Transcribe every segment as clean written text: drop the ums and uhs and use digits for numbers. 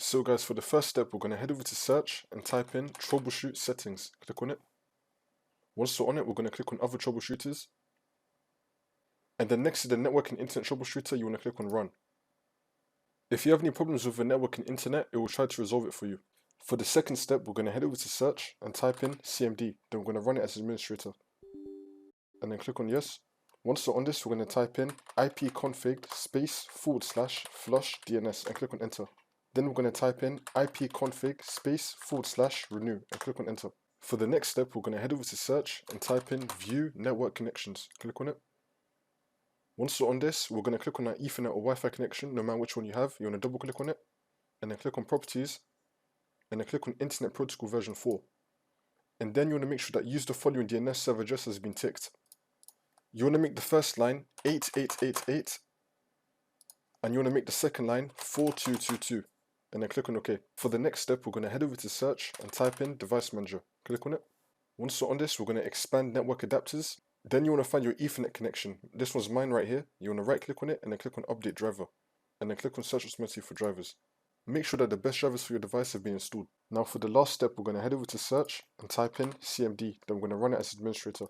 So guys, for the first step, we're going to head over to search and type in troubleshoot settings. Click on it. Once we're on it, we're going to click on other troubleshooters. And then next to the network and internet troubleshooter, you want to click on run. If you have any problems with the network and internet, it will try to resolve it for you. For the second step, we're going to head over to search and type in CMD. Then we're going to run it as administrator. And then click on yes. Once we're on this, we're going to type in ipconfig /flushdns and click on enter. Then we're going to type in ipconfig /renew and click on enter. For the next step, we're going to head over to search and type in view network connections. Click on it. Once we're on this, we're going to click on our Ethernet or Wi-Fi connection, no matter which one you have. You want to double click on it, and then click on properties, and then click on Internet Protocol version 4. And then you want to make sure that use the following DNS server address has been ticked. You want to make the first line 8888, and you want to make the second line 4222, and then click on OK. For the next step, we're going to head over to search and type in device manager. Click on it. Once we're on this, we're going to expand network adapters. Then you want to find your Ethernet connection. This one's mine right here. You want to right click on it and then click on update driver. And then click on search automatically for drivers. Make sure that the best drivers for your device have been installed. Now for the last step, we're going to head over to search and type in CMD. Then we're going to run it as administrator.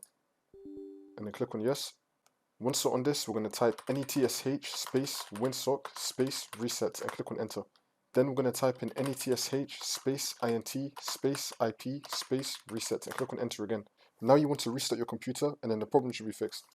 And then click on yes. Once we're on this, we're going to type netsh winsock reset and click on enter. Then we're going to type in netsh int ip reset and click on enter again. Now you want to restart your computer and then the problem should be fixed.